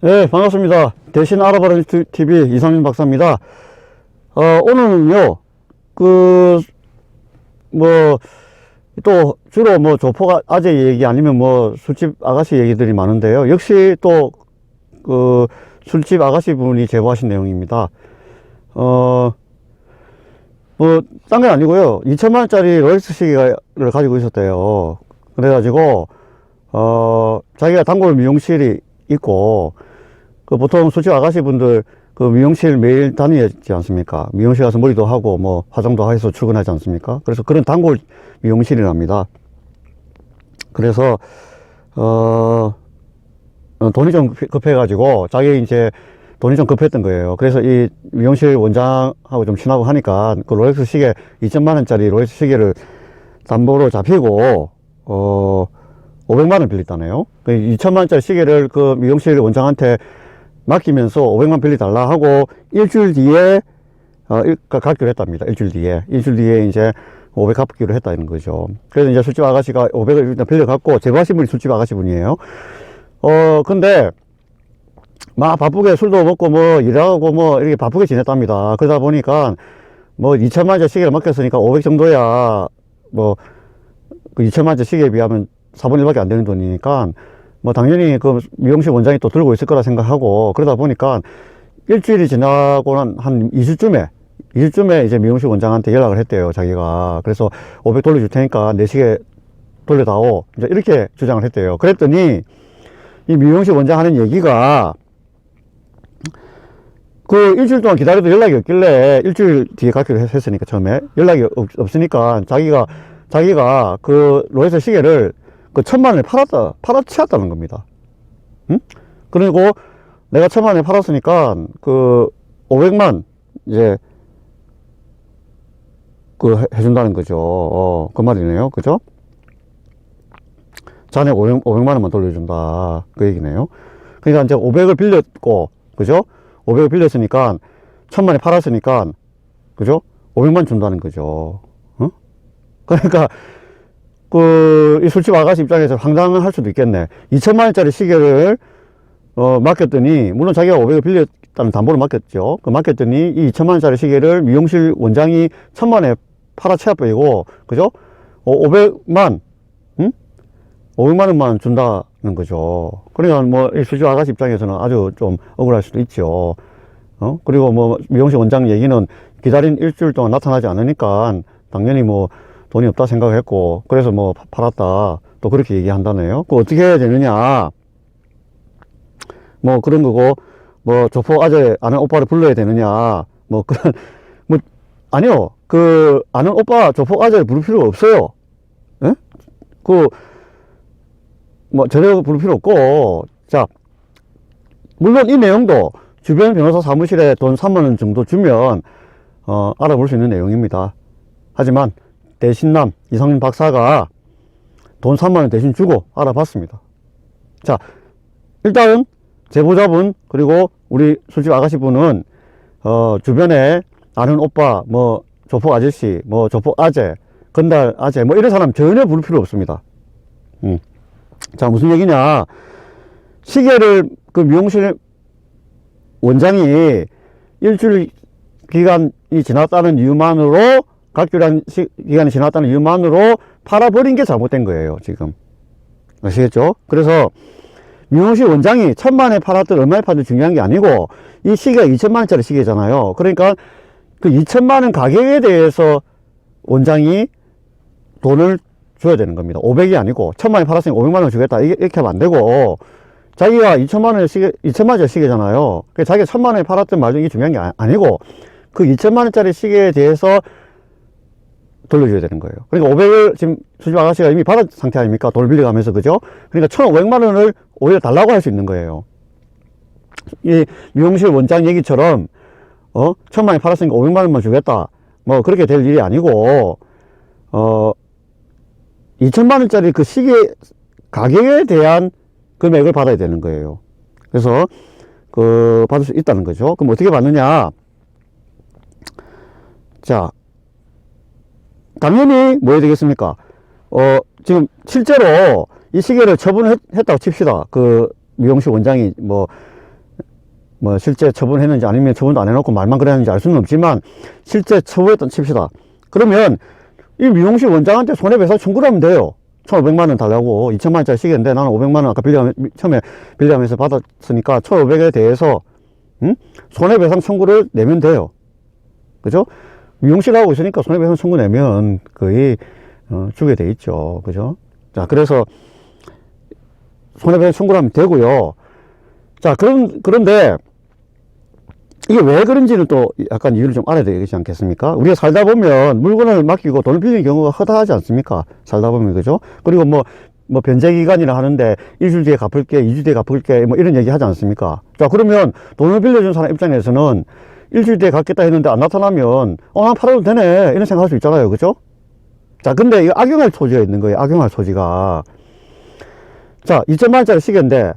네, 반갑습니다. 대신 알아보는 TV 이상민 박사입니다. 오늘은요, 뭐, 또, 주로 뭐, 조폭 아재 얘기 아니면 뭐, 술집 아가씨 얘기들이 많은데요. 역시 또, 술집 아가씨 분이 제보하신 내용입니다. 뭐, 딴 게 아니고요. 2천만원짜리 롤렉스 시계를 가지고 있었대요. 그래가지고, 자기가 단골 미용실이 있고, 보통 술집 아가씨 분들 미용실 매일 다니지 않습니까? 미용실 가서 머리도 하고 뭐 화장도 해서 출근하지 않습니까? 그래서 그런 단골 미용실이랍니다. 그래서 돈이 좀 급해가지고 자기 이제 돈이 좀 급했던 거예요. 그래서 이 미용실 원장하고 좀 친하고 하니까 그 롤렉스 시계 2천만 원짜리 롤렉스 시계를 담보로 잡히고 500만 원 빌렸다네요. 2천만 원짜리 시계를 그 미용실 원장한테 맡기면서 500만 빌려달라 하고 일주일 뒤에 갚기로 했답니다. 일주일 뒤에 이제 500 갚기로 했다는 거죠. 그래서 이제 술집 아가씨가 500을 일단 빌려갖고 제보하신 분이 술집 아가씨 분이에요. 근데 막 바쁘게 술도 먹고 뭐 일하고 뭐 이렇게 바쁘게 지냈답니다. 그러다 보니까 뭐 2천만 원짜리 시계를 맡겼으니까 500 정도야 뭐 그 2천만 원짜리 시계에 비하면 4분의 1밖에 안 되는 돈이니까 뭐 당연히 그 미용실 원장이 또 들고 있을 거라 생각하고 그러다 보니까 일주일이 지나고 한 2주쯤에 이제 미용실 원장한테 연락을 했대요, 자기가. 그래서 500 돌려줄 테니까 내 시계 돌려다오, 이제 이렇게 주장을 했대요. 그랬더니 이 미용실 원장 하는 얘기가 그 일주일 동안 기다려도 연락이 없길래 일주일 뒤에 갖기로 했으니까 처음에 연락이 없으니까 자기가 그 롤렉스 시계를 그 1,000만 원에 팔아치웠다는 겁니다. 응? 그리고 내가 1,000만 원에 팔았으니까 그 500만 이제 해준다는 거죠. 그 말이네요. 그죠? 자네 500만 원만 돌려준다. 그 얘기네요. 그러니까 이제 500을 빌렸고, 그죠? 500을 빌렸으니까 1,000만 원에 팔았으니까, 그죠? 500만 준다는 거죠. 그러니까 이 술집 아가씨 입장에서 황당할 수도 있겠네. 2천만 원짜리 시계를 맡겼더니, 물론 자기가 500을 빌렸다는 담보를 맡겼죠. 맡겼더니 이 2천만 원짜리 시계를 미용실 원장이 1,000만 원에 팔아채워버리고, 그죠? 500만 원만 준다는 거죠. 그러니까 뭐 이 술집 아가씨 입장에서는 아주 좀 억울할 수도 있죠. 그리고 뭐 미용실 원장 얘기는 기다린 일주일 동안 나타나지 않으니까 당연히 뭐 돈이 없다 생각했고, 그래서 뭐 팔았다, 또 그렇게 얘기한다네요. 어떻게 해야 되느냐, 뭐 그런 거고, 뭐 조폭 아재 아는 오빠를 불러야 되느냐, 뭐 그런, 뭐 아니요, 아는 오빠 조폭 아재를 부를 필요가 없어요. 예? 뭐 제대로 부를 필요 없고, 자, 물론 이 내용도 주변 변호사 사무실에 돈 3만 원 정도 주면 알아볼 수 있는 내용입니다. 하지만 대신남 이상민 박사가 돈 3만 원 대신 주고 알아봤습니다. 자, 일단은 제보자분 그리고 우리 술집 아가씨 분은 주변에 아는 오빠, 뭐 조폭 아저씨, 뭐 조폭 아재, 건달 아재, 뭐 이런 사람 전혀 부를 필요 없습니다. 자, 무슨 얘기냐, 시계를 그 미용실 원장이 일주일 기간이 지났다는 이유만으로, 각규란 기간이 지났다는 이유만으로 팔아버린 게 잘못된 거예요, 지금. 아시겠죠? 그래서 미용실 원장이 1,000만 원에 팔았든 얼마에 팔든 중요한 게 아니고, 이 시계가 2천만 원짜리 시계잖아요. 그러니까 그 2천만 원 가격에 대해서 원장이 돈을 줘야 되는 겁니다. 500이 아니고 1,000만 원에 팔았으니까 500만 원 주겠다, 이렇게 하면 안 되고, 자기가 2천만 원짜리 시계잖아요. 그러니까 자기가 1,000만 원에 팔았든 말든 이게 중요한 게 아니고, 그 2천만 원짜리 시계에 대해서 돌려줘야 되는 거예요. 그러니까 500을 지금 수집 아가씨가 이미 받은 상태 아닙니까? 돈을 빌려가면서, 그죠? 그러니까 1,500만 원을 오히려 달라고 할 수 있는 거예요. 이 미용실 원장 얘기처럼 1,000만 원에 팔았으니까 500만 원만 주겠다, 뭐 그렇게 될 일이 아니고, 2천만 원짜리 그 시계 가격에 대한 금액을 받아야 되는 거예요. 그래서 받을 수 있다는 거죠. 그럼 어떻게 받느냐? 자, 당연히 뭐 해야 되겠습니까? 지금 실제로 이 시계를 처분했다고 칩시다. 그 미용실 원장이 뭐 뭐 실제 처분했는지 아니면 처분도 안 해놓고 말만 그랬는지 알 수는 없지만 실제 처분했던 칩시다. 그러면 이 미용실 원장한테 손해배상 청구를 하면 돼요. 1,500만 원 달라고 2천만 원짜리 시계인데 나는 500만 원 아까 처음에 빌려하면서 받았으니까 1,500에 대해서 손해배상 청구를 내면 돼요. 그죠? 미용실 하고 있으니까 손해배상 청구 내면 거의 주게 돼 있죠. 그죠? 자, 그래서 손해배상 청구를 하면 되고요. 자, 그런데 이게 왜 그런지는 또 약간 이유를 좀 알아야 되지 않겠습니까? 우리가 살다 보면 물건을 맡기고 돈을 빌리는 경우가 허다하지 않습니까? 살다 보면, 그죠? 그리고 뭐 변제기간이라 하는데 1주 뒤에 갚을게, 2주 뒤에 갚을게, 뭐 이런 얘기 하지 않습니까? 자, 그러면 돈을 빌려준 사람 입장에서는 1주 뒤에 갚겠다 했는데 안 나타나면, 난 팔아도 되네. 이런 생각할 수 있잖아요. 그죠? 자, 근데 이거 악용할 소지가 있는 거예요. 악용할 소지가. 자, 2천만 원짜리 시계인데,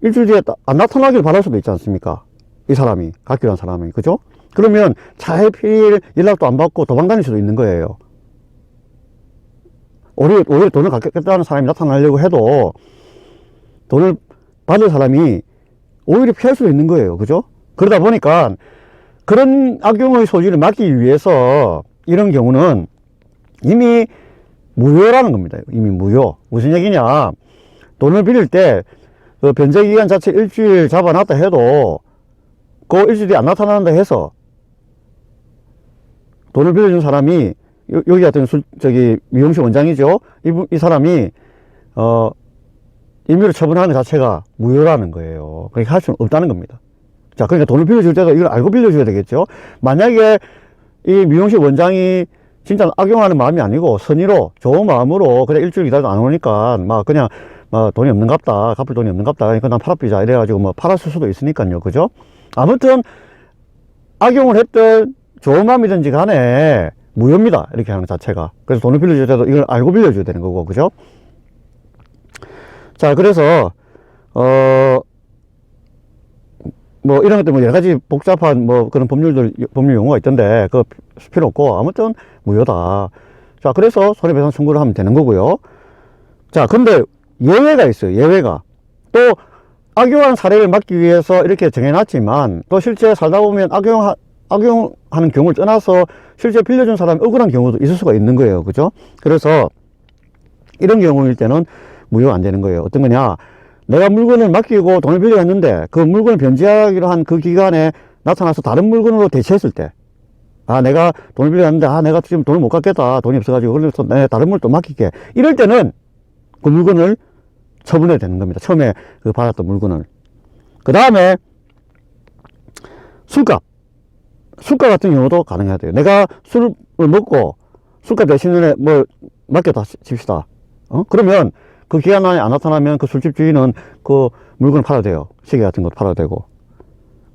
1주 뒤에 안 나타나길 바랄 수도 있지 않습니까? 이 사람이, 갚기로 한 사람이. 그죠? 그러면 차일피일 연락도 안 받고 도망다닐 수도 있는 거예요. 오히려 돈을 갚겠다는 사람이 나타나려고 해도 돈을 받을 사람이 오히려 피할 수도 있는 거예요. 그죠? 그러다 보니까 그런 악용의 소지를 막기 위해서 이런 경우는 이미 무효라는 겁니다. 이미 무효. 무슨 얘기냐? 돈을 빌릴 때 그 변제기간 자체 일주일 잡아놨다 해도 그 일주일 뒤에 안 나타난다 해서 돈을 빌려준 사람이 여기 같은 미용실 원장이죠. 이 사람이 임의로 처분하는 것 자체가 무효라는 거예요. 그렇게 할 수는 없다는 겁니다. 자, 그러니까 돈을 빌려줄 때도 이걸 알고 빌려줘야 되겠죠. 만약에 이 미용실 원장이 진짜 악용하는 마음이 아니고 선의로 좋은 마음으로 그래 일주일 기다려도 안 오니까 막 그냥 돈이 없는갑다, 갚을 돈이 없는갑다, 그러니까 난 팔아비자 이래가지고 뭐 팔았을 수도 있으니까요. 그죠? 아무튼 악용을 했든 좋은 마음이든지 간에 무효입니다. 이렇게 하는 것 자체가. 그래서 돈을 빌려줄 때도 이걸 알고 빌려줘야 되는 거고. 그죠? 자, 그래서 뭐 이런 것들 뭐 여러 가지 복잡한 뭐 그런 법률 용어가 있던데 그거 필요 없고 아무튼 무효다. 자, 그래서 손해배상 청구를 하면 되는 거고요. 자, 근데 예외가 있어요. 예외가. 또 악용한 사례를 막기 위해서 이렇게 정해놨지만 또 실제 살다 보면 악용하는 경우를 떠나서 실제 빌려준 사람이 억울한 경우도 있을 수가 있는 거예요. 그죠? 그래서 이런 경우일 때는 무효가 안 되는 거예요. 어떤 거냐? 내가 물건을 맡기고 돈을 빌려갔는데 그 물건을 변제하기로 한 그 기간에 나타나서 다른 물건으로 대체했을 때, 내가 돈을 빌려갔는데 내가 지금 돈을 못 갚겠다, 돈이 없어가지고 그래서 내가 다른 물 또 맡길게, 이럴 때는 그 물건을 처분해야 되는 겁니다. 처음에 그 받았던 물건을. 그 다음에 술값 같은 경우도 가능해야 돼요. 내가 술을 먹고 술값 대신에 뭐 맡겼다 칩시다. 그러면 그 기간 안에 안 나타나면 그 술집 주인은 그 물건을 팔아야 돼요. 시계 같은 것도 팔아야 되고.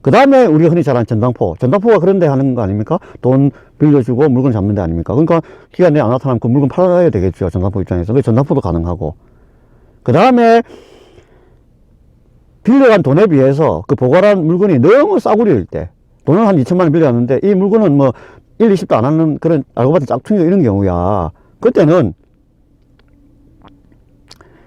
그 다음에 우리가 흔히 잘 아는 전당포가 그런 데 하는 거 아닙니까? 돈 빌려주고 물건 잡는 데 아닙니까? 그러니까 기간 내에 안 나타나면 그 물건 팔아야 되겠죠. 전당포 입장에서. 그 전당포도 가능하고. 그 다음에 빌려간 돈에 비해서 그 보관한 물건이 너무 싸구려일 때, 돈을 한 2천만 원 빌려갔는데 이 물건은 뭐 1, 20도 안 하는 그런 알고 봤더니 짝퉁이 이런 경우야. 그때는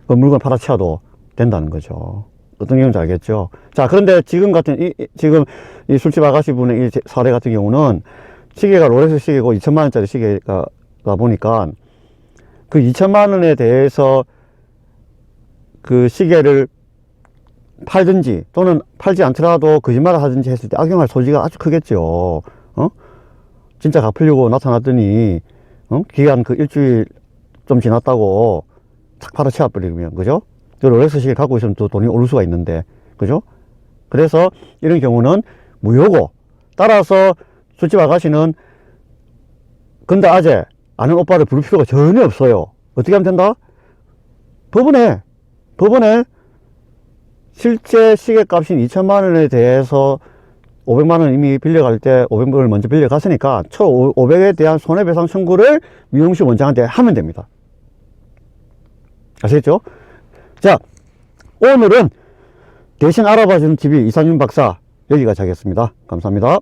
그 물건 팔아치워도 된다는 거죠. 어떤 경우인지 알겠죠? 자, 그런데 지금 같은 지금 이 술집 아가씨 분의 이 사례 같은 경우는 시계가 롤렉스 시계고 2천만 원짜리 시계가 보니까 그 2천만 원에 대해서 그 시계를 팔든지 또는 팔지 않더라도 거짓말을 하든지 했을 때 악용할 소지가 아주 크겠죠. 진짜 갚으려고 나타났더니 기간 그 일주일 좀 지났다고 착 팔아치워버리면, 그죠? 그 롤렉스 시계 갖고 있으면 또 돈이 오를 수가 있는데, 그죠? 그래서 이런 경우는 무효고, 따라서 술집 아가씨는 근데 아재 아는 오빠를 부를 필요가 전혀 없어요. 어떻게 하면 된다? 법원에 실제 시계값인 2천만 원에 대해서 500만 원 이미 빌려갈 때 500만 원을 먼저 빌려갔으니까 1,500에 대한 손해배상 청구를 미용실 원장한테 하면 됩니다. 아시겠죠? 자, 오늘은 대신 알아봐주는 TV 이상윤 박사 여기까지 하겠습니다. 감사합니다.